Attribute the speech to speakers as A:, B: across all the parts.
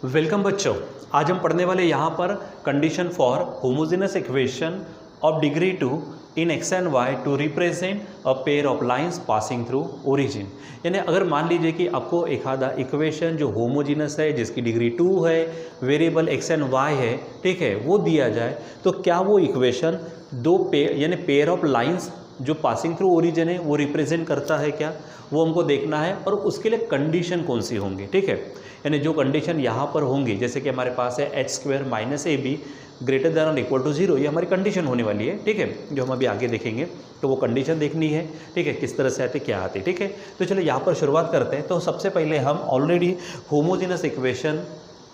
A: Welcome बच्चों। आज हम पढ़ने वाले यहाँ पर condition for homogeneous equation of degree 2 in x and y to represent a pair of lines passing through origin. यानी अगर मान लीजिए कि आपको एक आधा इक्वेशन जो होमोजेनस है, जिसकी डिग्री 2 है, वेरिएबल एक्स एंड वाई है, ठीक है, वो दिया जाए तो क्या वो इक्वेशन दो यानी पेयर ऑफ लाइंस जो पासिंग थ्रू ओरिजिन है वो रिप्रेजेंट करता है क्या, वो हमको देखना है। और उसके लिए कंडीशन कौन सी होंगी, ठीक है, यानी जो कंडीशन यहाँ पर होंगी, जैसे कि हमारे पास है एच स्क्वायर माइनस ए बी ग्रेटर देन और इक्वल टू 0, ये हमारी कंडीशन होने वाली है, ठीक है, जो हम अभी आगे देखेंगे। तो वो कंडीशन देखनी है, ठीक है, किस तरह से आते क्या आते, ठीक है। तो चलो यहाँ पर शुरुआत करते हैं। तो सबसे पहले हम ऑलरेडी होमोजेनस इक्वेशन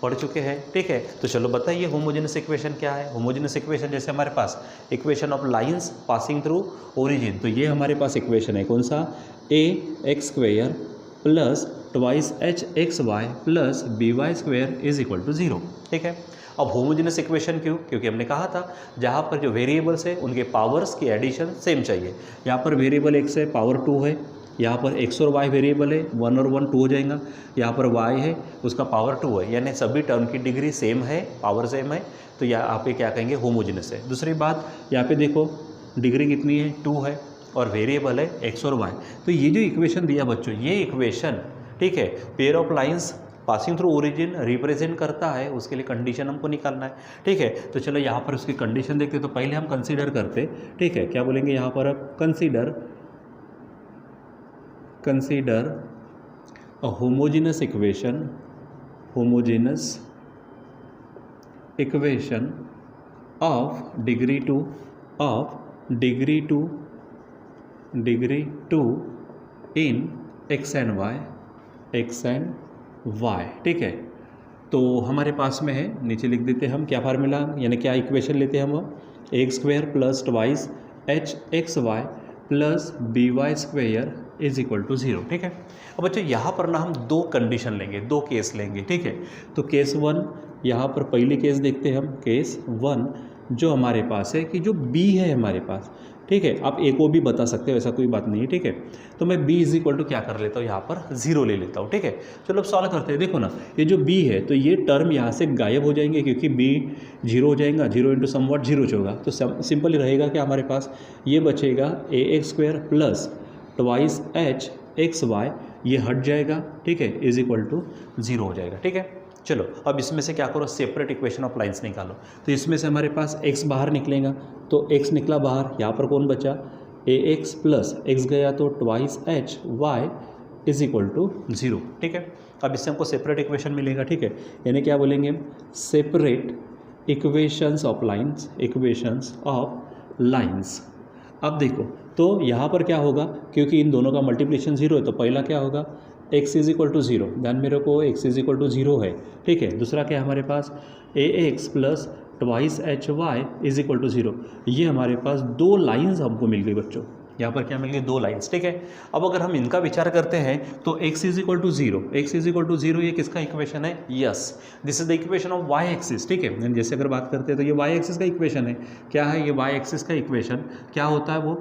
A: पढ़ चुके हैं, ठीक है। तो चलो बताइए होमोजेनस इक्वेशन क्या है। होमोजेनस इक्वेशन जैसे हमारे पास equation of lines passing through origin, तो ये हमारे पास इक्वेशन है कौन सा, A X square plus twice H x Y plus B Y square is equal to 0, ठीक है। अब होमोजेनस इक्वेशन क्यों, क्योंकि हमने कहा था जहाँ पर जो वेरिएबल्स है उनके पावर्स की एडिशन सेम चाहिए। यहाँ पर वेरिएबल एक्स है, पावर 2 है, यहाँ पर एक्स और वाई वेरिएबल है, 1 और 1 2 हो जाएगा। यहाँ पर वाई है, उसका पावर 2 है, यानी सभी टर्म की डिग्री सेम है, पावर सेम है, तो यहाँ पे क्या कहेंगे, होमोजेनस है। दूसरी बात, यहाँ पे देखो डिग्री कितनी है, 2 है, और वेरिएबल है एक्स और वाई। तो ये जो इक्वेशन दिया बच्चों, ये इक्वेशन, ठीक है, pair of lines passing through origin represent करता है, उसके लिए कंडीशन हमको निकालना है, ठीक है। तो चलो यहाँ पर उसकी कंडीशन देखते, तो पहले हम कंसीडर करते, ठीक है, क्या बोलेंगे यहाँ पर, अब consider a homogeneous equation of degree 2 in x and y, ठीक है। तो हमारे पास में है, नीचे लिख देते हैं हम क्या फार्मूला, यानी क्या इक्वेशन लेते हैं हम, x square plus twice H x Y plus B Y square is equal to 0, ठीक है। अब बच्चों यहाँ पर ना हम दो कंडीशन लेंगे, दो केस लेंगे, ठीक है। तो केस 1, यहाँ पर पहली केस देखते हैं हम, केस 1 जो हमारे पास है कि जो बी है हमारे पास, ठीक है, आप ए को भी बता सकते हो, ऐसा कोई बात नहीं है, ठीक है। तो मैं b इज इक्वल टू क्या कर लेता हूँ, यहाँ पर 0 ले लेता हूँ, ठीक है। चलो अब सॉल्व करते हैं। देखो ना, ये जो b है तो ये टर्म यहाँ से गायब हो जाएंगे, क्योंकि b 0 हो जाएगा, 0 इंटू समवॉट 0 होगा, तो सिंपल ही रहेगा कि हमारे पास ये बचेगा A X square plus twice H x Y, ये हट जाएगा, ठीक है, इज इक्वल टू 0 हो जाएगा, ठीक है। चलो अब इसमें से क्या करो, सेपरेट इक्वेशन ऑफ लाइंस निकालो। तो इसमें से हमारे पास x बाहर निकलेगा, तो x निकला बाहर, यहाँ पर कौन बचा, ए एक्स प्लस एक्स गया तो twice H Y is equal to 0, ठीक है। अब इससे हमको सेपरेट इक्वेशन मिलेगा, ठीक है, यानी क्या बोलेंगे, सेपरेट इक्वेशंस ऑफ लाइंस। अब देखो, तो यहाँ पर क्या होगा, क्योंकि इन दोनों का मल्टीप्लिकेशन 0 है, तो पहला क्या होगा, x इज इक्वल टू 0, ध्यान मेरे को x इज इक्वल टू 0 है, ठीक है। दूसरा क्या है हमारे पास, A X plus twice H Y is equal to 0, ये हमारे पास दो लाइंस हमको मिल गई बच्चों। यहाँ पर क्या मिल गई, दो लाइंस, ठीक है। अब अगर हम इनका विचार करते हैं तो x इज इक्वल टू 0, ये किसका इक्वेशन है, yes, this is the equation of y axis, ठीक है। जैसे अगर बात करते हैं तो ये y एक्सिस का इक्वेशन है, क्या है, ये y एक्सिस का इक्वेशन क्या होता है, वो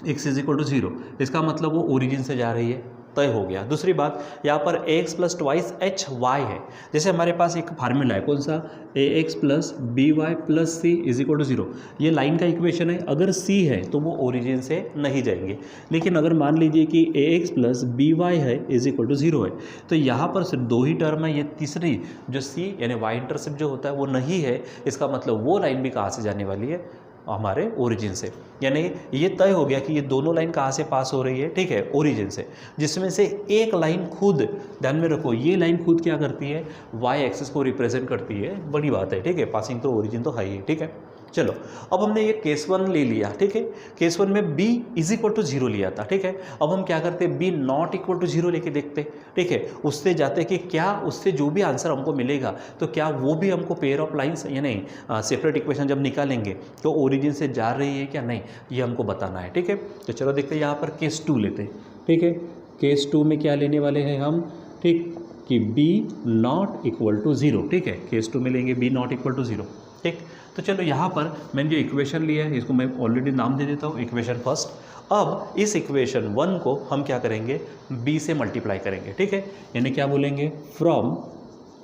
A: x इज इक्वल टू 0, इसका मतलब वो ओरिजिन से जा रही है, तय हो गया। दूसरी बात, यहाँ पर A X plus twice H Y है, जैसे हमारे पास एक फार्मूला है कौन सा, A X plus B Y plus C is equal to 0, ये लाइन का इक्वेशन है। अगर सी है तो वो ओरिजिन से नहीं जाएंगे, लेकिन अगर मान लीजिए कि ए एक्स प्लस बी वाई है इज इक्वल टू 0 है, तो यहाँ पर सिर्फ दो ही टर्म है, ये तीसरी जो सी यानी वाई इंटरसेप्ट जो होता है वो नहीं है, इसका मतलब वो लाइन भी कहाँ से जाने वाली है, हमारे ओरिजिन से। यानी ये तय हो गया कि ये दोनों लाइन कहाँ से पास हो रही है, ठीक है, ओरिजिन से, जिसमें से एक लाइन खुद, ध्यान में रखो, ये लाइन खुद क्या करती है, वाई एक्सिस को रिप्रेजेंट करती है, बड़ी बात है, ठीक है, पासिंग थ्रू ओरिजिन तो है ही, ठीक है। चलो अब हमने ये केस 1 ले लिया, ठीक है, केस 1 में b इज इक्वल टू 0 लिया था, ठीक है। अब हम क्या करते हैं, b नॉट इक्वल टू 0 लेके देखते, ठीक है, उससे जाते कि क्या उससे जो भी आंसर हमको मिलेगा तो क्या वो भी हमको पेयर ऑफ लाइंस यानी सेपरेट इक्वेशन जब निकालेंगे तो ओरिजिन से जा रही है क्या नहीं, ये हमको बताना है, ठीक है। तो चलो देखते हैं, यहाँ पर केस 2 लेते हैं, ठीक है। केस 2 में क्या लेने वाले हैं हम, ठीक, कि b नॉट इक्वल टू 0, ठीक है, केस 2 में लेंगे b नॉट इक्वल टू 0, ठीक। तो चलो यहाँ पर मैंने जो इक्वेशन लिया है इसको मैं ऑलरेडी नाम दे देता हूँ, इक्वेशन फर्स्ट। अब इस इक्वेशन 1 को हम क्या करेंगे, b से मल्टीप्लाई करेंगे, ठीक है, यानी क्या बोलेंगे, from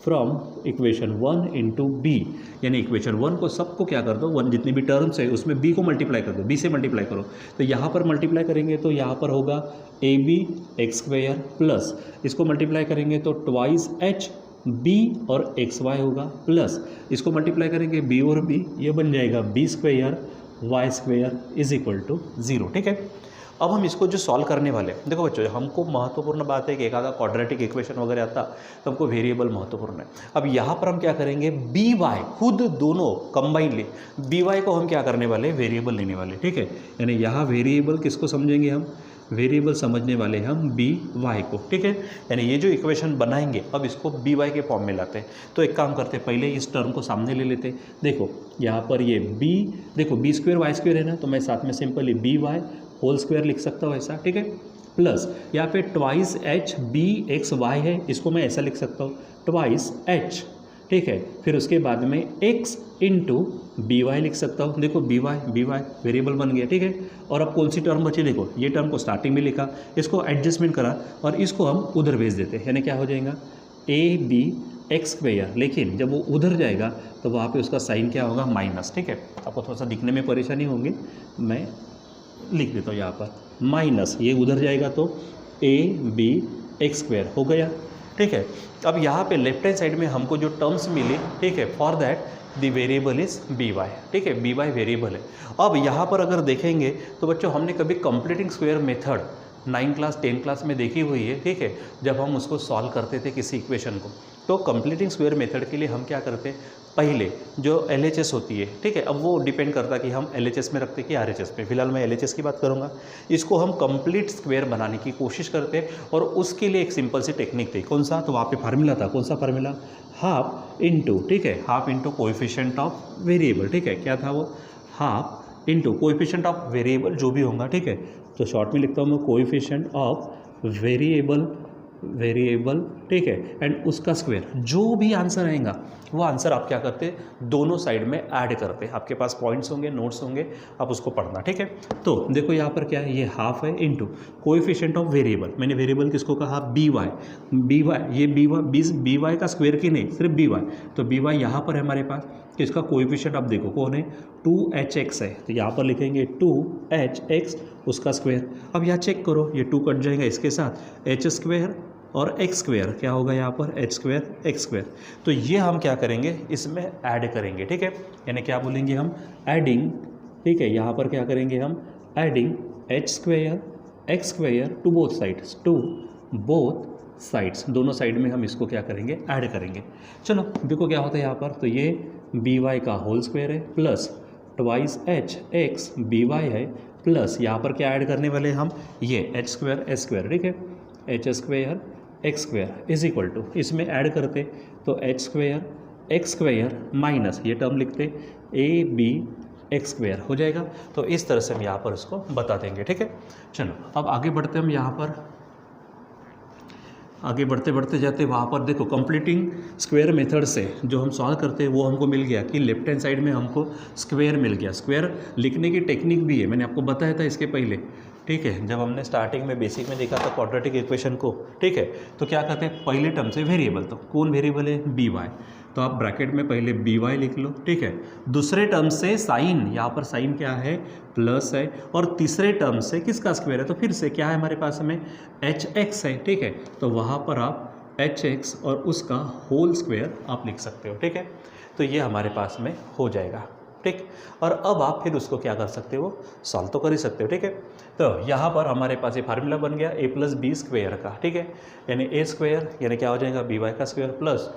A: from equation 1 into b, यानी इक्वेशन 1 को सबको क्या कर दो, 1 जितनी भी टर्म्स है उसमें b को मल्टीप्लाई कर दो, b से मल्टीप्लाई करो। तो यहाँ पर मल्टीप्लाई करेंगे तो यहाँ पर होगा ab एक्स स्क्वायर प्लस इसको मल्टीप्लाई करेंगे तो ट्वाइस h b और xy होगा, प्लस इसको मल्टीप्लाई करेंगे b और b, ये बन जाएगा b square y square is equal to 0। ठीक है, अब हम इसको जो सॉल्व करने वाले हैं, देखो बच्चों हमको महत्वपूर्ण बात है कि एक आधा क्वाड्रेटिक इक्वेशन वगैरह आता तो हमको वेरिएबल महत्वपूर्ण है। अब यहाँ पर हम क्या करेंगे, बी वाई खुद दोनों कंबाइनली बी वाई को हम क्या करने वाले हैं, वेरिएबल लेने वाले। ठीक है, यानी यहाँ वेरिएबल किसको समझेंगे हम, वेरिएबल समझने वाले हम बी वाई को। ठीक है, यानी ये जो इक्वेशन बनाएंगे अब इसको बी वाई के फॉर्म में लाते हैं। तो एक काम करते हैं, पहले इस टर्म को सामने ले लेते हैं। देखो यहाँ पर ये बी, देखो बी स्क्वायर वाई स्क्वायर है ना, तो मैं साथ में simply b y whole square लिख सकता हूँ ऐसा। ठीक है, प्लस यहाँ पे twice h b x y है, इसको मैं ऐसा लिख सकता हूँ ट्वाइस एच। ठीक है, फिर उसके बाद में x इंटू बी वाई लिख सकता हूँ। देखो बी वाई वेरिएबल बन गया। ठीक है, और अब कौन सी टर्म बची, देखो ये टर्म को स्टार्टिंग में लिखा, इसको एडजस्टमेंट करा और इसको हम उधर भेज देते हैं, यानी क्या हो जाएगा ए बी एक्स स्क्वायर। लेकिन जब वो उधर जाएगा तो वहाँ पे उसका साइन क्या होगा, माइनस। ठीक है, आपको थोड़ा सा दिखने में परेशानी होगी, मैं लिख देता हूँ यहाँ पर माइनस, ये उधर जाएगा तो ए बी एक्स स्क्वायर हो गया। ठीक है, अब यहाँ पे लेफ्ट हैंड साइड में हमको जो टर्म्स मिली, ठीक है, for that the variable is b y. ठीक है, बी वाई वेरिएबल है। अब यहाँ पर अगर देखेंगे तो बच्चों हमने कभी completing square method 9 class 10 class में देखी हुई है। ठीक है, जब हम उसको सॉल्व करते थे किसी इक्वेशन को, तो कंप्लीटिंग स्क्वायर मेथड के लिए हम क्या करते हैं, पहले जो LHS होती है, ठीक है, अब वो डिपेंड करता है कि हम LHS में रखते कि RHS में। फिलहाल मैं LHS की बात करूँगा। इसको हम कंप्लीट स्क्वायर बनाने की कोशिश करते और उसके लिए एक सिंपल सी टेक्निक थी। कौन सा, तो वहाँ पे फार्मूला था, कौन सा फार्मूला, हाफ इंटू, ठीक है, half into coefficient of variable. ठीक है, क्या था वो, half into coefficient of variable जो भी होगा। ठीक है, तो शॉर्ट में लिखता हूँ मैं कोएफिशिएंट ऑफ वेरिएबल, ठीक है, एंड उसका स्क्वायर। जो भी आंसर आएगा वो आंसर आप क्या करते हैं, दोनों साइड में ऐड करते हैं। आपके पास पॉइंट्स होंगे, नोट्स होंगे, आप उसको पढ़ना। ठीक है, तो देखो यहाँ पर क्या है, ये हाफ है इंटू कोएफिशिएंट ऑफ वेरिएबल। मैंने वेरिएबल किसको कहा, बी वाई, ये बी वाई का स्क्वायर की नहीं, सिर्फ बी वाई। तो बी वाई यहाँ पर है हमारे पास, तो इसका कोएफिशिएंट आप देखो कौन है, 2hx है, तो यहाँ पर लिखेंगे 2hx उसका स्क्वायर। अब यहाँ चेक करो, ये 2 कट जाएगा इसके साथ, h स्क्वायर और एक्स स्क्वायर क्या होगा यहाँ पर, एच स्क्वायर एक्स स्क्वायर। तो ये हम क्या करेंगे, इसमें ऐड करेंगे। ठीक है, यानी क्या बोलेंगे हम, एडिंग। ठीक है, यहाँ पर क्या करेंगे हम, adding h square x square to both sides, दोनों साइड में हम इसको क्या करेंगे, ऐड करेंगे। चलो देखो क्या होता है यहाँ पर, तो ये बी वाई का होल स्क्वायर है plus twice H x b y है, प्लस यहाँ पर क्या ऐड करने वाले हम, ये एच स्क्वायर एस स्क्वायर। ठीक है, h square x square is equal to, इसमें ऐड करते तो h square x square minus ये टर्म लिखते ए बी एक्स स्क्वायर हो जाएगा। तो इस तरह से हम यहाँ पर उसको बता देंगे। ठीक है, चलो अब आगे बढ़ते हम, यहाँ पर आगे बढ़ते बढ़ते जाते वहाँ पर देखो कंप्लीटिंग स्क्वायर मेथड से जो हम सॉल्व करते हैं वो हमको मिल गया कि लेफ्ट हैंड साइड में हमको स्क्वायर मिल गया। स्क्वायर लिखने की टेक्निक भी है, मैंने आपको बताया था इसके पहले। ठीक है, जब हमने स्टार्टिंग में बेसिक में देखा था क्वाड्रेटिक इक्वेशन को। ठीक है, तो क्या करते हैं, पहले टर्म से वेरिएबल, तो कौन वेरिएबल है, बी वाई, तो आप ब्रैकेट में पहले बी वाई लिख लो। ठीक है, दूसरे टर्म से साइन, यहाँ पर साइन क्या है, प्लस है, और तीसरे टर्म से किसका स्क्वायर है, तो फिर से क्या है हमारे पास में एच एक्स है। ठीक है, तो वहाँ पर आप एच एक्स और उसका होल स्क्वायर आप लिख सकते हो। ठीक है, तो ये हमारे पास में हो जाएगा। ठीक, और अब आप फिर उसको क्या कर सकते हो, सॉल्व तो कर ही सकते हो। ठीक है, तो यहाँ पर हमारे पास ये फार्मूला बन गया ए प्लस बी स्क्वायर का। ठीक है, यानी ए स्क्वायर यानी क्या हो जाएगा, बी वाई का स्क्वायर प्लस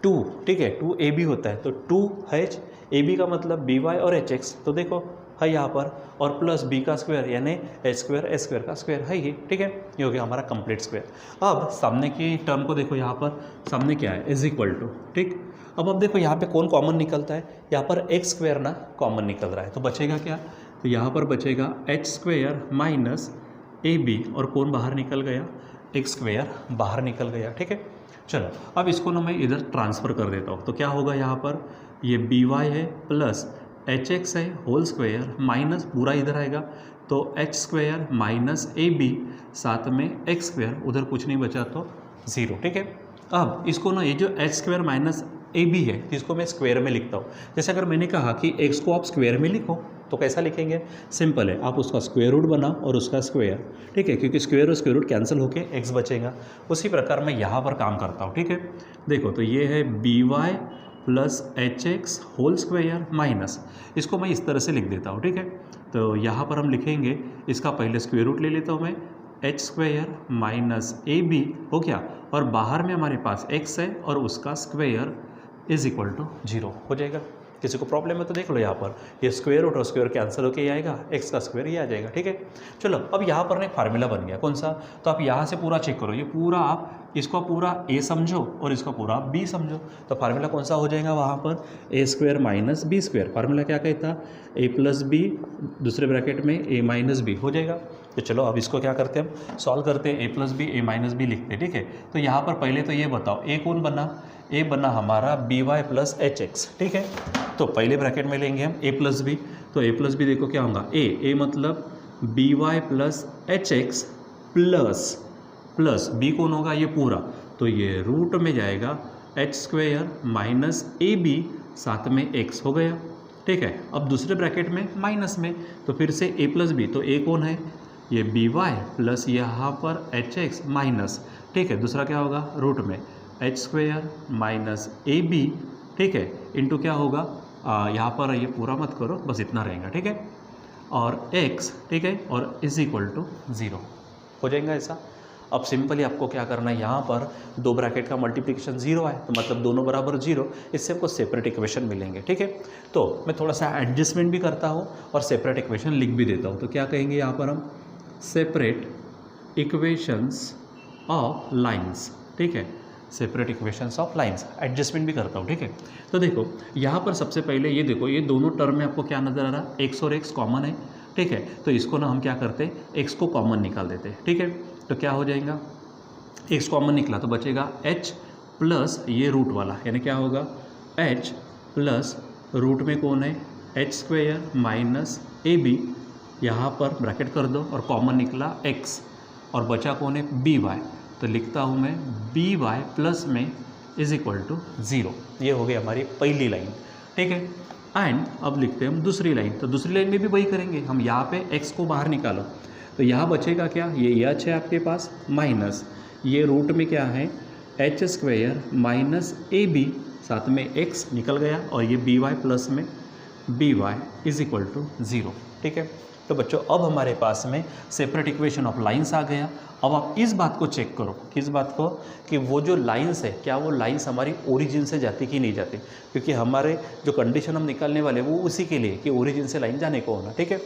A: 2। ठीक है, 2 ए बी होता है, तो 2h ए बी का मतलब बी वाई और एच एक्स, तो देखो है यहाँ पर, और प्लस बी का स्क्वायर यानी एच स्क्वायर एस स्क्वायर का स्क्वायर है ये। ठीक है, ये हो गया हमारा कंप्लीट स्क्वायर। अब सामने की टर्म को देखो, यहाँ पर सामने क्या है, इज इक्वल टू। ठीक, अब देखो यहाँ पे कौन कॉमन निकलता है, यहाँ पर एक्स स्क्वायर ना कॉमन निकल रहा है, तो बचेगा क्या, तो यहाँ पर बचेगा एच स्क्वायर माइनस ए बी, और कौन बाहर निकल गया, एक्स स्क्वायर बाहर निकल गया। ठीक है, चलो अब इसको ना मैं इधर ट्रांसफ़र कर देता हूँ, तो क्या होगा यहाँ पर, ये बी वाई है प्लस एच एक्स है होल स्क्वायर माइनस पूरा इधर आएगा, तो एच स्क्वायर माइनस ए बी साथ में एक्स स्क्वायर, उधर कुछ नहीं बचा तो 0। ठीक है, अब इसको ना ये जो एच स्क्वायर माइनस ए बी है इसको मैं स्क्वायर में लिखता हूँ। जैसे अगर मैंने कहा कि एक्स को आप स्क्वायर में लिखो तो कैसा लिखेंगे, सिंपल है, आप उसका स्क्वायर रूट बनाओ और उसका स्क्वायर, ठीक है, क्योंकि स्क्वायर और स्क्वायर रूट कैंसिल होके एक्स बचेगा। उसी प्रकार मैं यहाँ पर काम करता हूँ, ठीक है। देखो तो ये है b Y plus h x whole square minus, इसको मैं इस तरह से लिख देता हूँ, ठीक है। तो यहाँ पर हम लिखेंगे, इसका पहले स्क्वायर रूट ले लेता हूँ मैं, एच स्क्वायर माइनस ए बी हो गया, और बाहर में हमारे पास एक्स है और उसका स्क्वायर इज इक्वल टू 0 हो जाएगा। किसी को प्रॉब्लम है तो देख लो, यहाँ पर ये स्क्वायर रूट और स्क्वायर कैंसिल होकर ये आएगा, एक्स का स्क्वायर ये आ जाएगा, ठीक है। चलो अब यहाँ पर ना एक फार्मूला बन गया, कौन सा, तो आप यहाँ से पूरा चेक करो, ये पूरा आप इसको पूरा ए समझो और इसको पूरा बी समझो, तो फार्मूला कौन सा हो जाएगा वहाँ पर, A square minus B square. Formula क्या कहता, ए प्लस बी दूसरे ब्रैकेट में ए माइनस बी हो जाएगा। तो चलो अब इसको क्या करते हैं, हम सॉल्व करते हैं, ए प्लस बी ए माइनस बी लिखते हैं, ठीक है। तो यहाँ पर पहले तो ये बताओ ए कौन बना, ए बना हमारा b Y plus h x, ठीक है। तो पहले ब्रैकेट में लेंगे हम ए प्लस बी, तो ए प्लस बी देखो क्या होगा, ए मतलब b Y plus h x plus b कौन होगा, ये पूरा, तो ये रूट में जाएगा एच स्क्वायर माइनस ए बी साथ में एक्स हो गया, ठीक है। अब दूसरे ब्रैकेट में माइनस में, तो फिर से ए प्लस बी, तो ए कौन है, ये बी वाई प्लस यहाँ पर एच एक्स माइनस, ठीक है, दूसरा क्या होगा रूट में H square minus A B, ठीक है, इंटू क्या होगा, यहाँ पर ये पूरा मत करो, बस इतना रहेगा, ठीक है, और x, ठीक है, और इज इक्वल टू 0 हो जाएगा ऐसा। अब सिंपली आपको क्या करना है, यहाँ पर दो ब्रैकेट का मल्टीप्लिकेशन 0 है, तो मतलब दोनों बराबर 0, इससे हमको सेपरेट इक्वेशन मिलेंगे, ठीक है। तो मैं थोड़ा सा एडजस्टमेंट भी करता हूँ और सेपरेट इक्वेशन लिख भी देता हूँ। तो क्या कहेंगे यहाँ पर हम, सेपरेट इक्वेशंस ऑफ लाइन्स, ठीक है, separate equations of lines, adjustment भी करता हूँ, ठीक है। तो देखो यहाँ पर सबसे पहले ये देखो, ये दोनों टर्म में आपको क्या नज़र आ रहा है, एक्स और एक्स कॉमन है, ठीक है। तो इसको ना हम क्या करते हैं, एक्स को कॉमन निकाल देते हैं, ठीक है। तो क्या हो जाएगा, एक्स कॉमन निकला तो बचेगा एच प्लस ये रूट वाला, यानी क्या होगा एच प्लस रूट में कौन है, एच स्क्वायर माइनस ए बी, यहाँ पर ब्रैकेट कर दो और कॉमन निकला एक्स, और बचा कौन है बी वाई, तो लिखता हूँ मैं बी वाई प्लस में इज इक्वल टू 0। ये हो गई हमारी पहली लाइन, ठीक है। एंड अब लिखते हैं हम दूसरी लाइन, तो दूसरी लाइन में भी वही करेंगे हम, यहाँ पे x को बाहर निकालो, तो यहाँ बचेगा क्या, ये एच है आपके पास माइनस ये रूट में क्या है एच स्क्वायर माइनस ए बी साथ में x निकल गया, और ये बी वाई प्लस में b Y is equal to 0, ठीक है। तो बच्चों अब हमारे पास में सेपरेट इक्वेशन ऑफ लाइंस आ गया। अब आप इस बात को चेक करो, किस बात को, कि वो जो लाइंस है क्या वो लाइंस हमारी ओरिजिन से जाती कि नहीं जाती, क्योंकि हमारे जो कंडीशन हम निकालने वाले वो उसी के लिए कि ओरिजिन से लाइन जाने को होना, ठीक है।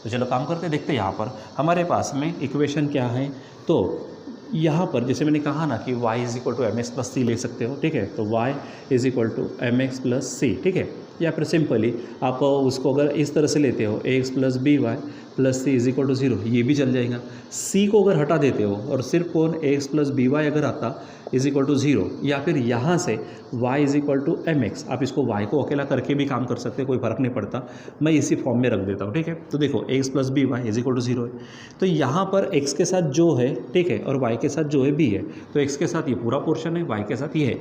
A: तो चलो काम करते देखते हैं। यहाँ पर हमारे पास में इक्वेशन क्या है, तो यहाँ पर जैसे मैंने कहा ना कि y is equal to M X plus C ले सकते हो, ठीक है। तो y is equal to M X plus C, ठीक है। या फिर सिंपली आप उसको अगर इस तरह से लेते हो A X plus B Y plus C is equal to 0, ये भी चल जाएगा। सी को अगर हटा देते हो और सिर्फ कौन ए एक्स प्लस बी वाई अगर आता इज इक्वल टू 0, या फिर यहाँ से y is equal to M x, आप इसको y को अकेला करके भी काम कर सकते हैं, कोई फ़र्क नहीं पड़ता, मैं इसी फॉर्म में रख देता हूँ, ठीक है। तो देखो A X plus B Y is equal to 0 है, तो यहाँ पर x के साथ जो है, ठीक है, और y के साथ जो है b है, तो x के साथ ये पूरा पोर्शन है, y के साथ ये है,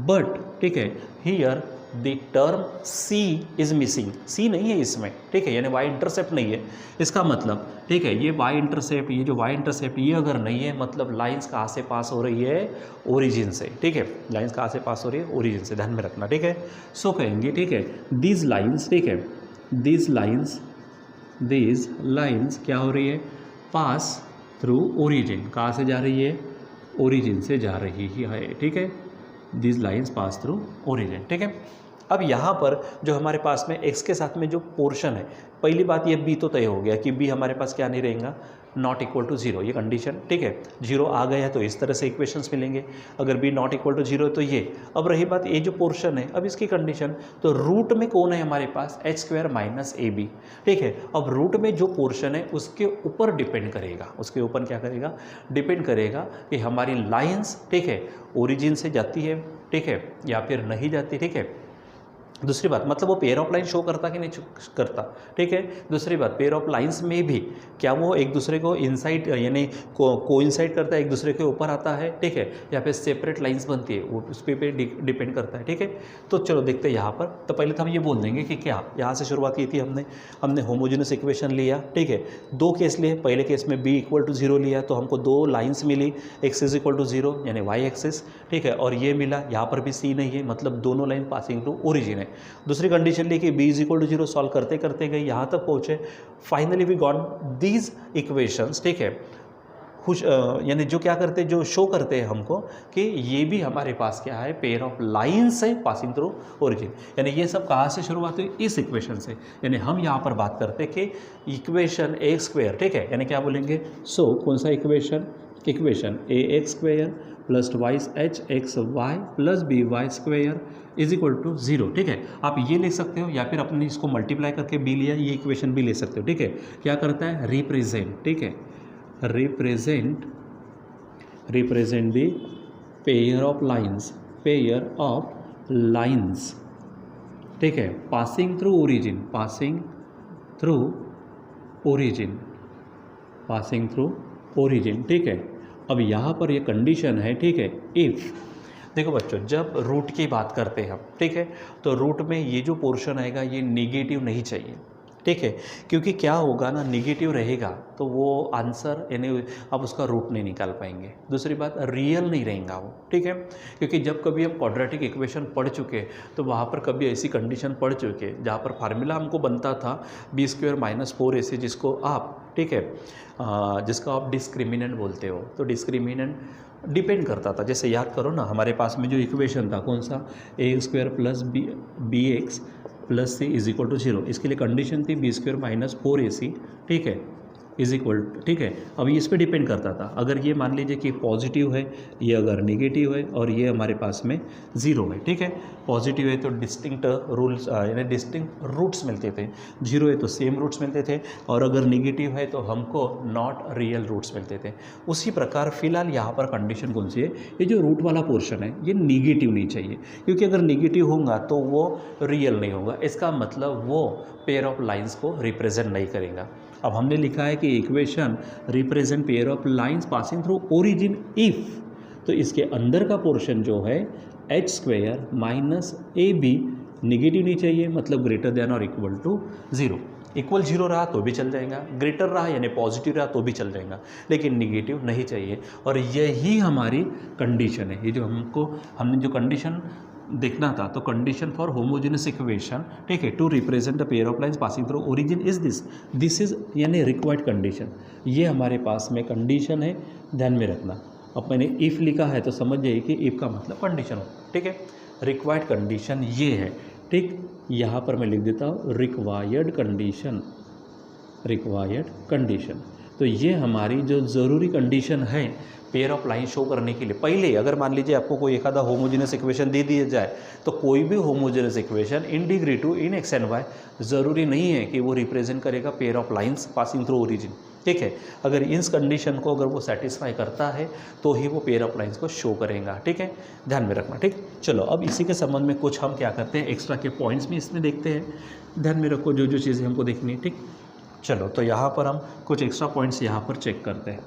A: बट ठीक है here the term c is missing, c नहीं है इसमें, ठीक है, यानी y इंटरसेप्ट नहीं है। इसका मतलब ठीक है ये y इंटरसेप्ट, ये जो y इंटरसेप्ट ये अगर नहीं है, मतलब लाइंस कहाँ से पास हो रही है, ओरिजिन से, ठीक है, लाइंस कहाँ से पास हो रही है, ओरिजिन से, ध्यान में रखना, ठीक है। सो कहेंगे, ठीक है, दीज लाइंस, ठीक है, दीज लाइंस क्या हो रही है, पास थ्रू ओरिजिन, कहाँ से जा रही है, ओरिजिन से जा रही है, ठीक है। These lines pass through origin, ठीक है। अब यहाँ पर जो हमारे पास में x के साथ में जो पोर्शन है, पहली बात ये b तो तय हो गया कि b हमारे पास क्या नहीं रहेगा, नॉट इक्वल टू 0, ये कंडीशन, ठीक है। 0 आ गया है तो इस तरह से इक्वेशंस मिलेंगे, अगर b नॉट इक्वल टू 0 तो ये। अब रही बात ये जो पोर्शन है, अब इसकी कंडीशन, तो रूट में कौन है हमारे पास, H square minus A B, ठीक है। अब रूट में जो पोर्शन है उसके ऊपर डिपेंड करेगा, उसके ऊपर क्या करेगा, डिपेंड करेगा कि हमारी लाइंस, ठीक है, ओरिजिन से जाती है, ठीक है, या फिर नहीं जाती, ठीक है। दूसरी बात मतलब वो पेयर ऑफ लाइन शो करता कि नहीं करता, ठीक है। दूसरी बात पेयर ऑफ लाइंस में भी क्या वो एक दूसरे को इनसाइड यानी कोइंसाइड करता है, एक दूसरे के ऊपर आता है, ठीक है, या फिर सेपरेट लाइंस बनती है, वो उस पे डिपेंड करता है, ठीक है। तो चलो देखते हैं यहाँ पर। तो पहले तो हम ये बोल देंगे कि क्या यहाँ से शुरुआत की थी हमने होमोजेनस इक्वेशन लिया, ठीक है। दो केस लिए, पहले केस में b इक्वल टू 0 लिया तो हमको दो लाइन्स मिली, x इज इक्वल टू 0 यानी y एक्सिस, ठीक है, और ये मिला, यहाँ पर भी c नहीं है, मतलब दोनों लाइन पासिंग टू ओरिजिन है। दूसरी कंडीशन ली कि b is equal to 0, solve करते करते गए यहाँ तक पहुँचे, finally we got these equations, ठीक है। खुश यानी जो क्या करते, जो शो करते हैं हमको कि ये भी हमारे पास क्या है, पेयर ऑफ लाइन्स है पासिंग थ्रू ओरिजिन। यानी ये सब कहाँ से शुरुआत हुई, इस इक्वेशन से। यानी हम यहाँ पर बात करते हैं कि इक्वेशन ए स्क्वेयर, ठीक है, यानी क्या बोलेंगे, सो कौन सा equation, equation a x square plus y h x Y plus B y square is equal to 0, ठीक है। आप ये लिख सकते हो या फिर अपने इसको मल्टीप्लाई करके बी लिया, ये इक्वेशन भी ले सकते हो, ठीक है। क्या करता है, रिप्रेजेंट, ठीक है, represent the pair of lines, ठीक है, पासिंग थ्रू ओरिजिन, ठीक है। अब यहाँ पर ये कंडीशन है, ठीक है, इफ़ देखो बच्चों, जब रूट की बात करते हैं हम, ठीक है, तो रूट में ये जो पोर्शन आएगा ये नेगेटिव नहीं चाहिए, ठीक है, क्योंकि क्या होगा ना, नेगेटिव रहेगा तो वो आंसर यानी आप उसका रूट नहीं निकाल पाएंगे। दूसरी बात रियल नहीं रहेगा वो, ठीक है, क्योंकि जब कभी हम क्वाड्रेटिक इक्वेशन पढ़ चुके तो वहाँ पर कभी ऐसी कंडीशन पढ़ चुके जहाँ पर फार्मूला हमको बनता था b² - 4ac, जिसको आप, ठीक है, जिसका आप डिस्क्रिमिनेंट बोलते हो। तो डिस्क्रिमिनेंट डिपेंड करता था, जैसे याद करो ना, हमारे पास में जो इक्वेशन था कौन सा, a² plus bx plus c is equal to 0, इसके लिए कंडीशन थी b² - 4ac, ठीक है, इज इक्वल, ठीक है। अब इस पे डिपेंड करता था, अगर ये मान लीजिए कि पॉजिटिव है, ये अगर नेगेटिव है और ये हमारे पास में 0 है, ठीक है, पॉजिटिव है तो डिस्टिंक्ट रूल्स यानी डिस्टिंक्ट रूट्स मिलते थे, 0 है तो सेम रूट्स मिलते थे, और अगर नेगेटिव है तो हमको नॉट रियल रूट्स मिलते थे। उसी प्रकार फिलहाल यहाँ पर कंडीशन कौन सी है, ये जो रूट वाला पोर्शन है ये नेगेटिव नहीं चाहिए, क्योंकि अगर नेगेटिव होगा तो वो रियल नहीं होगा, इसका मतलब वो पेयर ऑफ लाइन्स को रिप्रेजेंट नहीं करेगा। अब हमने लिखा है कि equation represent pair of lines passing through origin if, तो इसके अंदर का पोर्शन जो है h² - ab निगेटिव नहीं चाहिए, मतलब ग्रेटर देन और इक्वल टू 0। इक्वल 0 रहा तो भी चल जाएगा, ग्रेटर रहा यानी पॉजिटिव रहा तो भी चल जाएगा, लेकिन निगेटिव नहीं चाहिए। और यही हमारी कंडीशन है, ये जो हमने जो कंडीशन देखना था, तो कंडीशन फॉर होमोजेनस इक्वेशन, ठीक है, to represent the pair of lines passing through origin is this is यानी रिक्वायर्ड कंडीशन। ये हमारे पास में कंडीशन है, ध्यान में रखना। अब मैंने इफ़ लिखा है तो समझ जाइए कि इफ़ का मतलब कंडीशन हो, ठीक है। रिक्वायर्ड कंडीशन ये है, ठीक, यहाँ पर मैं लिख देता हूँ रिक्वायर्ड कंडीशन। तो ये हमारी जो ज़रूरी कंडीशन है पेयर ऑफ लाइन शो करने के लिए। पहले अगर मान लीजिए आपको कोई एक आधा होमोजेनस इक्वेशन दे दिया जाए, तो कोई भी homogeneous equation in degree two in x and y ज़रूरी नहीं है कि वो रिप्रेजेंट करेगा pair of lines passing through origin, ठीक है। अगर इस कंडीशन को अगर वो सेटिस्फाई करता है तो ही वो पेयर ऑफ लाइंस को शो करेगा, ठीक है, ध्यान में रखना, ठीक। चलो अब इसी के संबंध में कुछ हम क्या करते हैं, एक्स्ट्रा के पॉइंट्स भी इसमें देखते हैं, ध्यान में रखो जो जो चीज़ें हमको देखनी है, ठीक। चलो तो यहाँ पर हम कुछ एक्स्ट्रा पॉइंट्स यहाँ पर चेक करते हैं।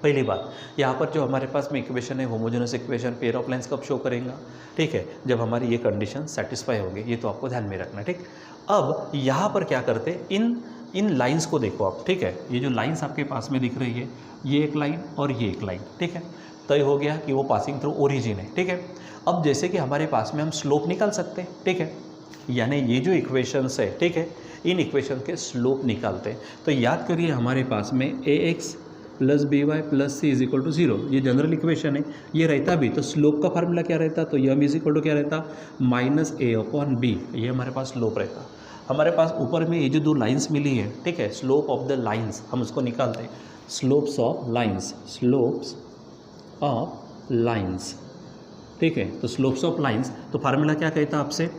A: पहली बात, यहाँ पर जो हमारे पास में इक्वेशन है homogeneous equation, pair of lines कब शो करेगा, ठीक है, जब हमारी ये कंडीशन सेटिस्फाई होगी, ये तो आपको ध्यान में रखना, ठीक। अब यहाँ पर क्या करते हैं, इन लाइंस को देखो आप, ठीक है, ये जो लाइंस आपके पास में दिख रही है, ये एक लाइन और ये एक लाइन, ठीक है, तय हो गया कि वो पासिंग थ्रू ओरिजिन है, ठीक है। अब जैसे कि हमारे पास में हम स्लोप निकाल सकते हैं, ठीक है, यानी ये जो इक्वेशंस है, ठीक है, इन इक्वेशन के स्लोप निकालते हैं। तो याद करिए हमारे पास में ax plus by plus c is equal to 0, ये जनरल इक्वेशन है, ये रहता भी तो स्लोप का फार्मूला क्या रहता, तो यम इज इक्वल टू क्या रहता, -a/b, ये हमारे पास स्लोप रहता। हमारे पास ऊपर में ये जो दो लाइंस मिली है, ठीक है, स्लोप ऑफ द लाइंस हम उसको निकालते हैं, स्लोप्स ऑफ लाइंस, ठीक है। तो स्लोप्स ऑफ लाइंस, तो फार्मूला क्या कहता है आपसे,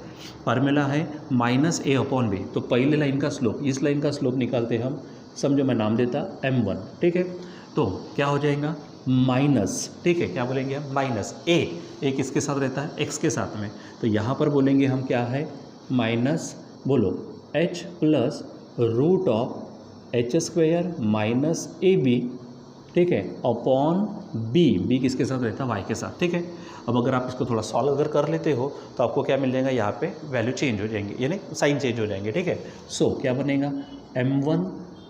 A: फार्मूला है -a/b, तो पहले लाइन का स्लोप, इस लाइन का स्लोप निकालते हम, समझो मैं नाम देता m1, ठीक है। तो क्या हो जाएगा, माइनस, ठीक है, क्या बोलेंगे हम, माइनस ए किसके साथ रहता है, एक्स के साथ में, तो यहाँ पर बोलेंगे हम क्या है, माइनस बोलो h plus root of H square minus A B, ठीक है, अपॉन बी किसके साथ रहता है, वाई के साथ, ठीक है। अब अगर आप इसको थोड़ा सॉल्व अगर कर लेते हो तो आपको क्या मिल जाएगा, यहाँ पे वैल्यू चेंज हो जाएंगे, यानी साइन चेंज हो जाएंगे, ठीक है। सो क्या बनेगा, m1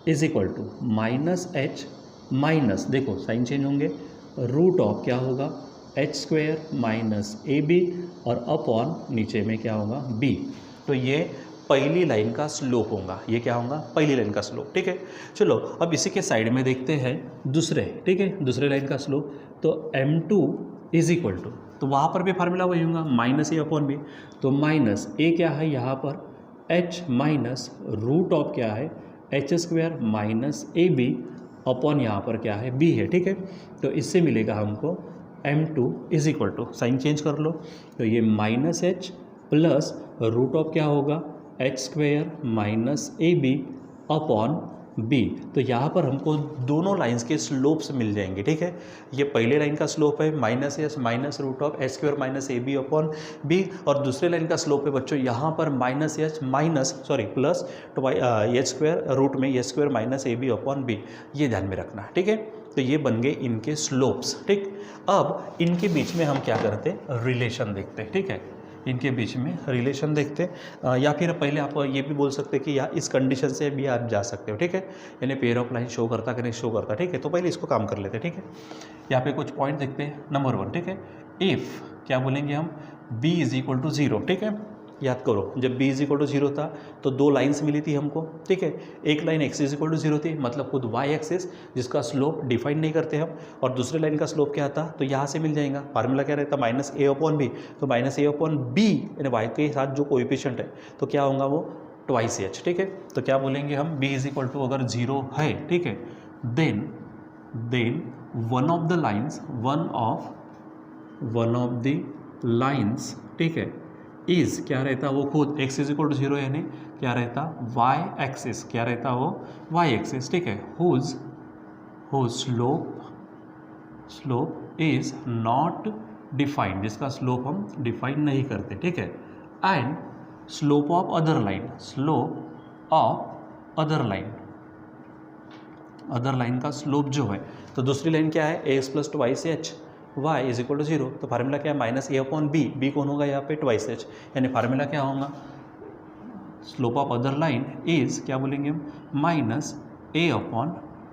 A: is equal to minus H minus, देखो साइन चेंज होंगे, रूट ऑफ क्या होगा, एच स्क्वायर माइनस ए बी और अपॉन नीचे में क्या होगा, बी। तो ये पहली लाइन का स्लोप होगा, ये क्या होगा, पहली लाइन का स्लोप, ठीक है। चलो अब इसी के साइड में देखते हैं दूसरे, ठीक है, दूसरे लाइन का स्लोप। तो m2 इज इक्वल टू, तो वहाँ पर भी फार्मूला वही होगा, माइनस ए अपॉन बी। तो माइनस ए क्या है यहाँ पर, h माइनस रूट ऑफ क्या है, h square minus A B upon यहाँ पर क्या है, बी है, ठीक है। तो इससे मिलेगा हमको m2 is equal to, sign change कर लो, तो ये minus H plus root of क्या होगा, h square minus A B upon b. तो यहाँ पर हमको दोनों लाइंस के स्लोप्स मिल जाएंगे, ठीक है। ये पहले लाइन का स्लोप है minus H minus root of H square minus A B upon B, और दूसरे लाइन का स्लोप है बच्चों यहाँ पर minus H plus H square root में H square minus A B upon B, ये ध्यान में रखना, ठीक है। तो ये बन गए इनके स्लोप्स, ठीक। अब इनके बीच में हम क्या करते हैं, रिलेशन देखते हैं, ठीक है, इनके बीच में रिलेशन देखते, या फिर पहले आप ये भी बोल सकते हैं कि या इस कंडीशन से भी आप जा सकते हो, ठीक है, यानी पेयर ऑफ लाइन शो करता कि नहीं शो करता, ठीक है। तो पहले इसको काम कर लेते हैं, ठीक है। यहाँ पे कुछ पॉइंट देखते हैं, नंबर 1, ठीक है, इफ़ क्या बोलेंगे हम, b इज इक्वल टू 0, ठीक है। याद करो जब b इज इक्वल टू 0 था तो दो लाइन्स मिली थी हमको, ठीक है। एक line x is equal to 0 थी, मतलब खुद y एक्सिस जिसका स्लोप डिफाइन नहीं करते हम, और दूसरे लाइन का स्लोप क्या था, तो यहाँ से मिल जाएगा, फार्मूला क्या रहता, माइनस ए अपॉन बी। तो माइनस ए अपॉन बी यानी y के साथ जो कोएफिशिएंट है तो क्या होगा वो ट्वाइस एच, ठीक है। तो क्या बोलेंगे हम, b इज इक्वल टू अगर 0 है, ठीक है, then one of the lines, ठीक है, इज़ क्या रहता वो खुद x इज इक्वल टू 0 यानी क्या रहता, y एक्सिस, क्या रहता वो y एक्सिस, ठीक है, whose slope is not defined, जिसका स्लोप हम डिफाइन नहीं करते, ठीक है। And slope of other line का स्लोप जो है, तो दूसरी लाइन क्या है, x plus twice h y is equal to 0, तो फार्मूला क्या है, minus a upon b, b कौन होगा यहाँ पे, ट्वाइस एच, यानी फार्मूला क्या होगा, slope of other line is क्या बोलेंगे हम, minus a upon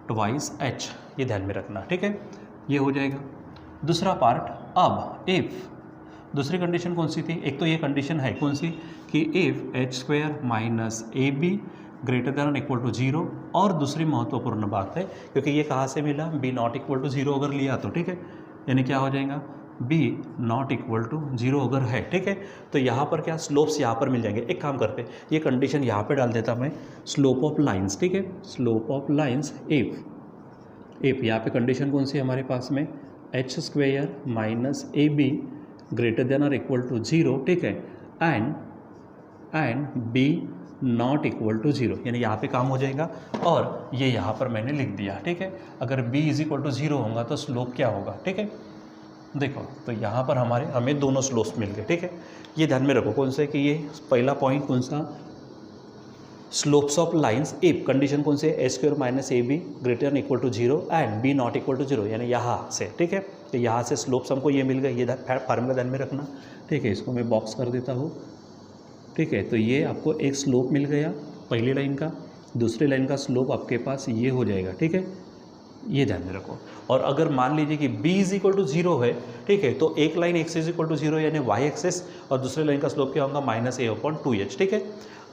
A: twice H, ये ध्यान में रखना, ठीक है, ये हो जाएगा। दूसरा पार्ट, अब इफ़, दूसरी कंडीशन कौन सी थी, एक तो ये कंडीशन है कौन सी, कि if h square minus A b greater than equal to 0, और दूसरी महत्वपूर्ण बात है क्योंकि ये कहाँ से मिला, बी नॉट इक्वल टू 0 अगर लिया तो, ठीक है, यानी क्या हो जाएगा, b नॉट इक्वल टू 0 अगर है, ठीक है। तो यहाँ पर क्या स्लोप्स यहाँ पर मिल जाएंगे, एक काम करते हैं, ये कंडीशन यहाँ पे डाल देता मैं, स्लोप ऑफ लाइंस, ठीक है, स्लोप ऑफ लाइंस इफ यहाँ पे कंडीशन कौन सी है हमारे पास में, एच स्क्वेयर माइनस ए बी ग्रेटर देन और इक्वल टू 0, ठीक है, and b not equal to 0, यानी यहाँ पे काम हो जाएगा, और ये यहाँ पर मैंने लिख दिया, ठीक है। अगर b इज इक्वल टू 0 होगा तो स्लोप क्या होगा, ठीक है। देखो तो यहाँ पर हमें दोनों स्लोप्स मिल गए, ठीक है। ये ध्यान में रखो कौन से, कि ये पहला पॉइंट कौन सा, slopes of lines if condition कौन से, h square minus A b greater than equal to 0 and b not equal to 0, यानी यहाँ से, ठीक है। तो यहाँ से स्लोप्स हमको ये मिल गए, ये फार्मूला ध्यान में रखना, ठीक है। इसको मैं बॉक्स कर देता हूँ, ठीक है। तो ये आपको एक स्लोप मिल गया पहली लाइन का, दूसरी लाइन का स्लोप आपके पास ये हो जाएगा, ठीक है, ये ध्यान में रखो। और अगर मान लीजिए कि b इज इक्वल टू 0 है, ठीक है, तो एक line x is equal to 0 यानी y एक्सिस, और दूसरी लाइन का स्लोप क्या होगा, माइनस ए अपॉन 2h, ठीक है।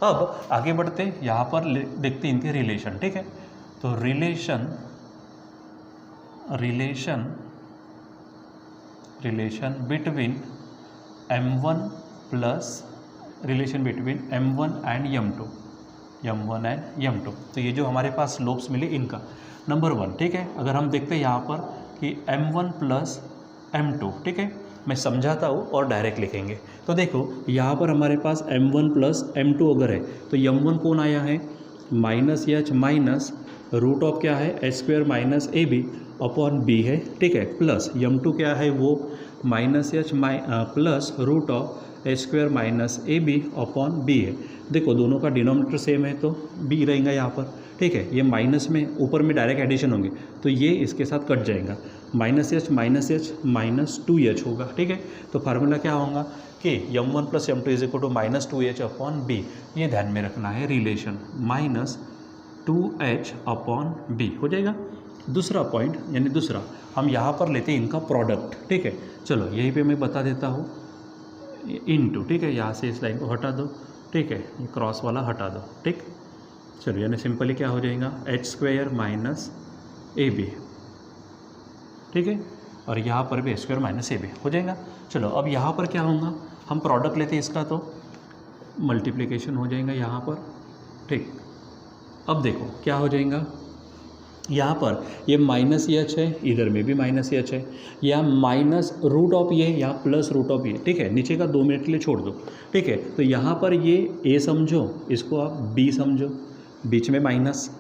A: अब आगे बढ़ते यहाँ पर देखते हैं इनके रिलेशन, ठीक है। तो relation between m1 plus relation between m1 and m2, तो ये जो हमारे पास स्लोप्स मिले इनका, नंबर 1, ठीक है। अगर हम देखते हैं यहाँ पर कि m1 प्लस m2, ठीक है, मैं समझाता हूँ और डायरेक्ट लिखेंगे। तो देखो यहाँ पर हमारे पास m1 प्लस m2 अगर है तो m1 कौन आया है, minus H minus root of क्या है, h square minus A B upon b है, ठीक है, प्लस यम2 क्या है वो minus H plus root of H square minus A B upon b है। देखो दोनों का डिनोमिनेटर सेम है तो बी रहेगा यहाँ पर, ठीक है। ये माइनस में ऊपर में डायरेक्ट एडिशन होंगे तो ये इसके साथ कट जाएगा, माइनस एच माइनस 2h होगा, ठीक है। तो फार्मूला क्या होगा कि m1 plus m2 is equal to minus 2h upon B, ये ध्यान में रखना है relation, minus 2h upon B हो जाएगा। दूसरा पॉइंट यानी दूसरा हम यहाँ पर लेते हैं इनका प्रोडक्ट, ठीक है। चलो यहीं पे मैं बता देता हूँ इनटू, ठीक है, यहाँ से इस लाइन को हटा दो, ठीक है, ये क्रॉस वाला हटा दो, ठीक। चलो यानी सिंपली क्या हो जाएगा h square minus A B, ठीक है, और यहाँ पर भी एच स्क्वायर माइनस ए बी हो जाएगा। चलो अब यहाँ पर क्या होगा, हम प्रोडक्ट लेते हैं इसका तो मल्टीप्लिकेशन हो जाएगा यहाँ पर, ठीक। अब देखो क्या हो जाएगा, यहाँ पर ये माइनस एच है, इधर में भी माइनस एच है, या माइनस रूट ऑफ ये या प्लस रूट ऑफ ये, ठीक है। नीचे का 2 मिनट के लिए छोड़ दो, ठीक है। तो यहाँ पर ये ए समझो, इसको आप बी समझो, बीच में माइनस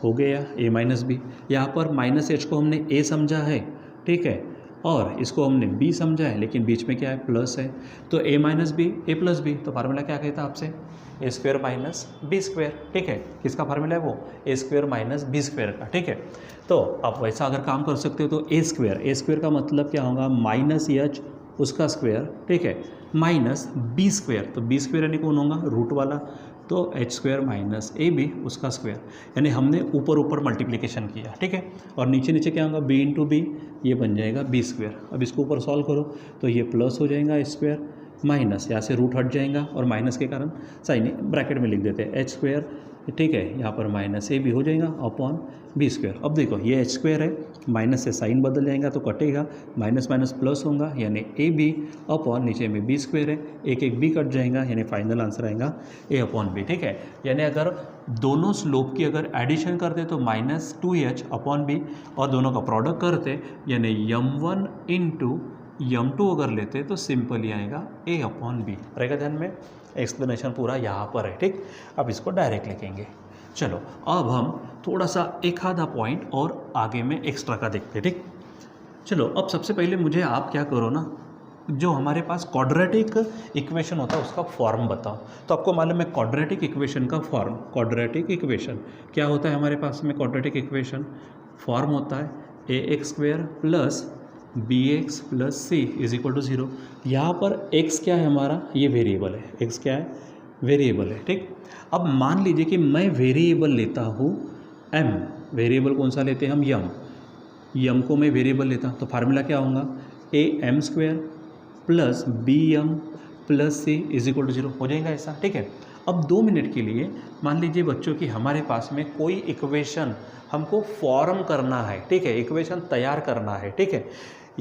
A: हो गया ए माइनस बी। यहाँ पर माइनस एच को हमने ए समझा है, ठीक है, और इसको हमने बी समझा है, लेकिन बीच में क्या है प्लस है, तो ए माइनस बी ए प्लस बी। तो फार्मूला क्या कहता है आपसे ए स्क्वायर माइनस बी स्क्वायर, ठीक है। किसका फार्मूला है वो ए स्क्वायर माइनस बी स्क्वायर का, ठीक है। तो आप वैसा अगर काम कर सकते हो तो ए स्क्वायर का मतलब क्या होगा माइनस एच उसका स्क्वायर, ठीक है, माइनस बी स्क्वायर, तो बी स्क्वायर यानी कौन होगा रूट वाला, तो एच स्क्वायर माइनस ए बी उसका स्क्वायर, यानी हमने ऊपर ऊपर मल्टीप्लिकेशन किया, ठीक है। और नीचे नीचे क्या होगा बी इंटू बी, ये बन जाएगा बी स्क्वायर। अब इसको ऊपर सॉल्व करो तो ये प्लस हो जाएगा एच स्क्वायर माइनस, यहाँ से रूट हट जाएगा और माइनस के कारण साइन ब्रैकेट में लिख देते हैं एच स्क्वायर, ठीक है, यहाँ पर माइनस ए बी हो जाएगा अपॉन बी स्क्वायर। अब देखो ये एच स्क्वायर है, माइनस से साइन बदल जाएगा तो कटेगा, माइनस माइनस प्लस होगा यानी ए बी अपॉन नीचे में बी स्क्वायर है, एक एक बी कट जाएगा यानी फाइनल आंसर आएगा ए अपॉन बी, ठीक है। यानी अगर दोनों स्लोप की अगर एडिशन करते तो माइनस 2h अपॉन बी, और दोनों का प्रोडक्ट करते यानी m1 इंटू m2 अगर लेते तो सिंपली आएगा a अपॉन बी, रहेगा ध्यान में। एक्सप्लेनेशन पूरा यहाँ पर है, ठीक। अब इसको डायरेक्ट लिखेंगे। चलो अब हम थोड़ा सा एक आधा पॉइंट और आगे में एक्स्ट्रा का देखते हैं, ठीक। चलो अब सबसे पहले मुझे आप क्या करो ना, जो हमारे पास क्वाड्रेटिक इक्वेशन होता है उसका फॉर्म बताओ। तो आपको मालूम है क्वाड्रेटिक इक्वेशन का फॉर्म, क्वाड्रेटिक इक्वेशन क्या होता है हमारे पास में, क्वाड्रेटिक इक्वेशन फॉर्म होता है A X square plus B X plus C is equal to 0। यहाँ पर x क्या है हमारा, ये वेरिएबल है, x क्या है वेरिएबल है, ठीक। अब मान लीजिए कि मैं वेरिएबल लेता हूँ m, वेरिएबल कौन सा लेते हैं हम यम को मैं वेरिएबल लेता हूँ, तो फार्मूला क्या होगा a m square plus b m plus C is equal to 0 हो जाएगा ऐसा, ठीक है। अब 2 मिनट के लिए मान लीजिए बच्चों कि हमारे पास में कोई इक्वेशन हमको फॉर्म करना है, ठीक है, इक्वेशन तैयार करना है, ठीक है।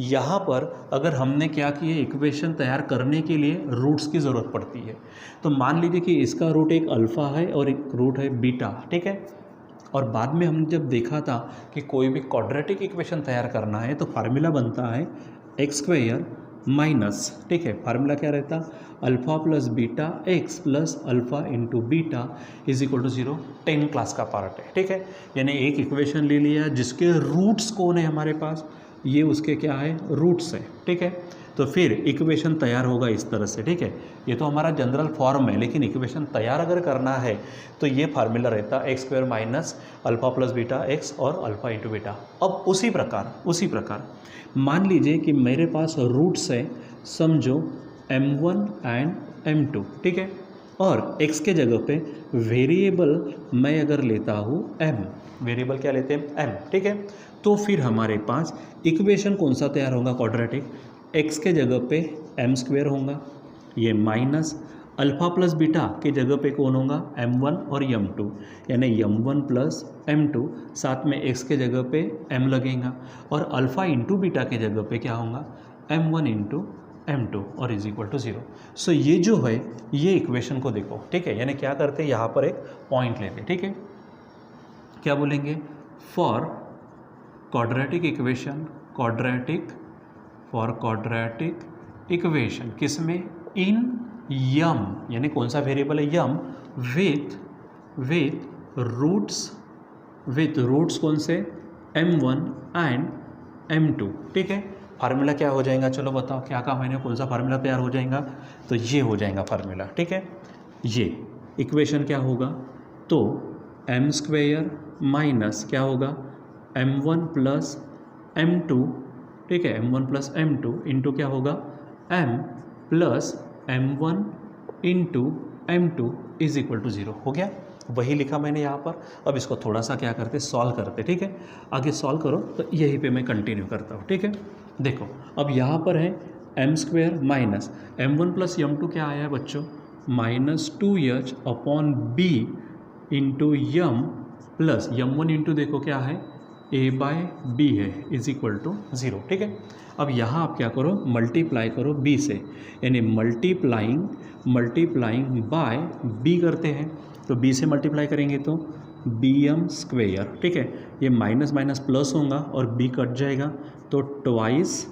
A: यहाँ पर अगर हमने क्या किया, इक्वेशन तैयार करने के लिए रूट्स की ज़रूरत पड़ती है। तो मान लीजिए कि इसका रूट एक अल्फ़ा है और एक रूट है बीटा, ठीक है। और बाद में हमने जब देखा था कि कोई भी क्वाड्रेटिक इक्वेशन तैयार करना है तो फार्मूला बनता है एक्स स्क्वायर माइनस, ठीक है, फार्मूला क्या रहता alpha plus beta x plus alpha into beta is equal to 0। 10 class का पार्ट है, ठीक है। यानी एक इक्वेशन ले लिया जिसके रूट्स कौन है हमारे पास, ये उसके क्या है रूट्स है, ठीक है। तो फिर इक्वेशन तैयार होगा इस तरह से, ठीक है। ये तो हमारा जनरल फॉर्म है, लेकिन इक्वेशन तैयार अगर करना है तो ये फार्मूला रहता है x square minus alpha plus beta x और अल्फ़ा इंटू बीटा। अब उसी प्रकार मान लीजिए कि मेरे पास रूट्स है, समझो m1 एंड m2, ठीक है, और x के जगह पे वेरिएबल मैं अगर लेता हूँ m, वेरिएबल क्या लेते हैं m, ठीक है। तो फिर हमारे पास इक्वेशन कौन सा तैयार होगा क्वाड्रेटिक, x के जगह पे m स्क्वायर होगा, ये माइनस अल्फ़ा प्लस बीटा के जगह पे कौन होगा m1 और m2, यानी m1 प्लस m2, साथ में x के जगह पे m लगेगा, और अल्फ़ा इंटू बीटा के जगह पे क्या होगा m1 इंटू m2 और इज इक्वल टू 0। सो ये जो है ये इक्वेशन को देखो, ठीक है। यानी क्या करते हैं यहाँ पर एक पॉइंट लेते, ठीक है, क्या बोलेंगे for quadratic equation, quadratic equation किसमें इन यम, यानी कौन सा वेरिएबल है यम, विथ रूट्स कौन से m1 एंड m2, ठीक है। फार्मूला क्या हो जाएगा, चलो बताओ क्या कहा मैंने, कौन सा फार्मूला तैयार हो जाएगा, तो ये हो जाएगा फार्मूला, ठीक है। ये इक्वेशन क्या होगा, तो एम स्क्वेयर माइनस क्या होगा m1 प्लस m2, ठीक है, m1 प्लस m2 इंटू क्या होगा m plus m1 into m2 is equal to 0, हो गया। वही लिखा मैंने यहाँ पर। अब इसको थोड़ा सा क्या करते, सॉल्व करते, ठीक है। आगे सॉल्व करो तो यहीं पे मैं कंटिन्यू करता हूँ, ठीक है। देखो अब यहाँ पर है M square minus m1 plus m2 क्या आया है बच्चों, -2h अपॉन b इंटू यम प्लस m1 इंटू देखो क्या है a/b है इज इक्वल टू 0, ठीक है। अब यहाँ आप क्या करो, मल्टीप्लाई करो b से, यानी मल्टीप्लाइंग बाय b करते हैं, तो b से मल्टीप्लाई करेंगे तो bm स्क्वेयर, ठीक है। ये माइनस माइनस प्लस होगा और b कट जाएगा, तो ट्वाइस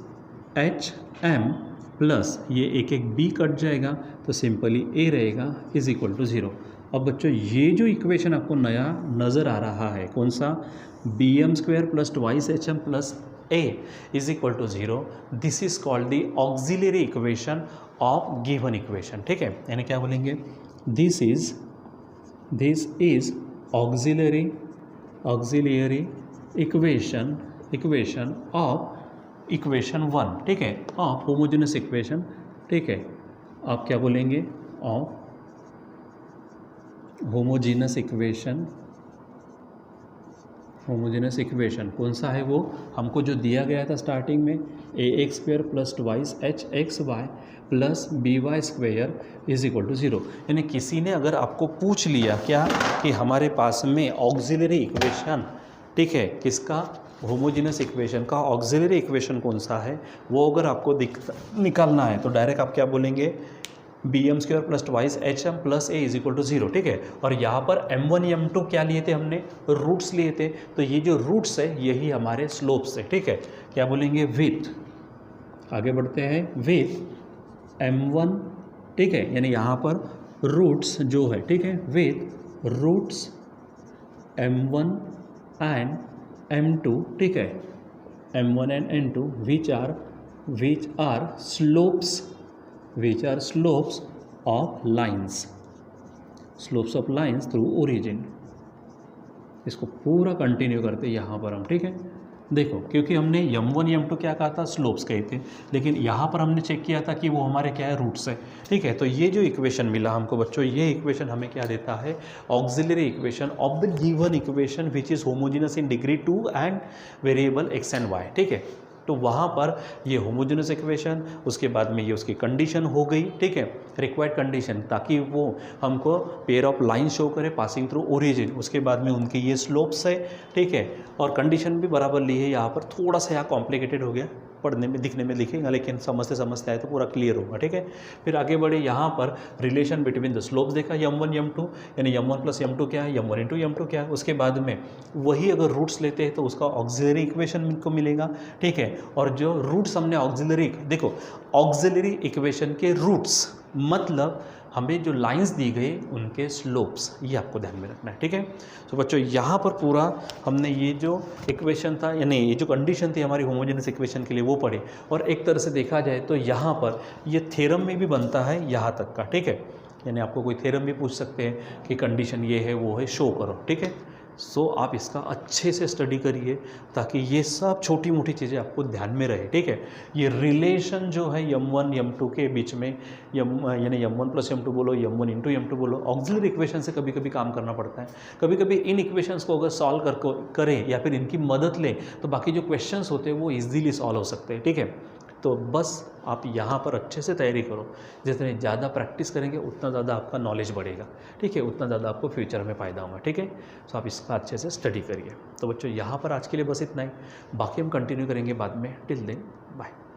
A: hm प्लस ये एक b कट जाएगा, तो सिंपली a रहेगा इज इक्वल टू 0। अब बच्चों ये जो इक्वेशन आपको नया नज़र आ रहा है, कौन सा, bm square plus twice hm plus a is equal to 0, this is called the auxiliary equation of given equation, ठीक है। यानी क्या बोलेंगे, this is auxiliary equation of equation 1, ठीक है, ऑफ होमोजेनस इक्वेशन, ठीक है। आप क्या बोलेंगे, ऑफ होमोजेनस इक्वेशन कौन सा है, वो हमको जो दिया गया था स्टार्टिंग में, ax square plus twice hxy plus by square is equal to 0। यानी किसी ने अगर आपको पूछ लिया क्या कि हमारे पास में ऑक्सिलरी इक्वेशन, ठीक है, किसका, होमोजेनस इक्वेशन का ऑक्सिलरी इक्वेशन कौन सा है, वो अगर आपको निकालना है तो डायरेक्ट आप क्या बोलेंगे, bm square plus twice hm plus a is equal to 0, ठीक है। और यहाँ पर m1 m2 क्या लिए थे हमने, रूट्स लिए थे, तो ये जो रूट्स है यही हमारे स्लोप्स है, ठीक है। क्या बोलेंगे, विथ, आगे बढ़ते हैं, विथ m1, ठीक है, यानी यहाँ पर रूट्स जो है, ठीक है, with roots m1 and m2, ठीक है, m1 and m2 which are slopes of lines through origin। इसको पूरा कंटिन्यू करते हैं यहाँ पर हम, ठीक है। देखो क्योंकि हमने m1 m2 क्या कहा था, स्लोप्स कहे थे, लेकिन यहाँ पर हमने चेक किया था कि वो हमारे क्या है, रूट्स है, ठीक है। तो ये जो इक्वेशन मिला हमको बच्चों, ये इक्वेशन हमें क्या देता है, auxiliary equation of the given equation which is homogeneous in degree 2 and variable x and y, ठीक है। तो वहाँ पर ये होमोजेनस इक्वेशन, उसके बाद में ये उसकी कंडीशन हो गई, ठीक है, रिक्वायर्ड कंडीशन, ताकि वो हमको पेयर ऑफ लाइन शो करे पासिंग थ्रू ओरिजिन, उसके बाद में उनके ये स्लोप्स है, ठीक है, और कंडीशन भी बराबर ली है। यहाँ पर थोड़ा सा यहाँ कॉम्प्लिकेटेड हो गया, पढ़ने में दिखने में लिखेगा, लेकिन समझते आए तो पूरा क्लियर होगा, ठीक है। फिर आगे बढ़े, यहाँ पर रिलेशन बिटवीन द स्लोप्स देखा, m1 m2, यानी m1 प्लस m2 क्या है, m1 इंटू m2 क्या है। उसके बाद में वही अगर रूट्स लेते हैं तो उसका ऑक्सिलरी इक्वेशन को मिलेगा, ठीक है। और जो रूट्स हमने ऑक्सिलरी, देखो ऑक्सिलरी इक्वेशन के रूट्स मतलब हमें जो लाइंस दी गई उनके स्लोप्स, ये आपको ध्यान में रखना है, ठीक है। तो बच्चों यहाँ पर पूरा हमने ये जो इक्वेशन था, यानी ये जो कंडीशन थी हमारी होमोजेनस इक्वेशन के लिए, वो पढ़े। और एक तरह से देखा जाए तो यहाँ पर ये थ्योरम में भी बनता है यहाँ तक का, ठीक है। यानी आपको कोई थ्योरम भी पूछ सकते हैं कि कंडीशन ये है वो है, शो करो, ठीक है। सो आप इसका अच्छे से स्टडी करिए ताकि ये सब छोटी मोटी चीज़ें आपको ध्यान में रहे, ठीक है। ये रिलेशन जो है m1 m2 के बीच में, यानी m1 प्लस m2 बोलो, m1 इंटू m2 बोलो, ऑक्सिलरी इक्वेशन से कभी कभी काम करना पड़ता है। कभी कभी इन इक्वेशंस को अगर सॉल्व करें या फिर इनकी मदद लें तो बाकी जो क्वेश्चंस होते हैं वो ईजिली सॉल्व हो सकते हैं, ठीक है। तो बस आप यहाँ पर अच्छे से तैयारी करो, जितने ज़्यादा प्रैक्टिस करेंगे उतना ज़्यादा आपका नॉलेज बढ़ेगा, ठीक है, उतना ज़्यादा आपको फ्यूचर में फ़ायदा होगा, ठीक है। तो आप इसका अच्छे से स्टडी करिए। तो बच्चों यहाँ पर आज के लिए बस इतना ही, बाकी हम कंटिन्यू करेंगे बाद में। Till then bye.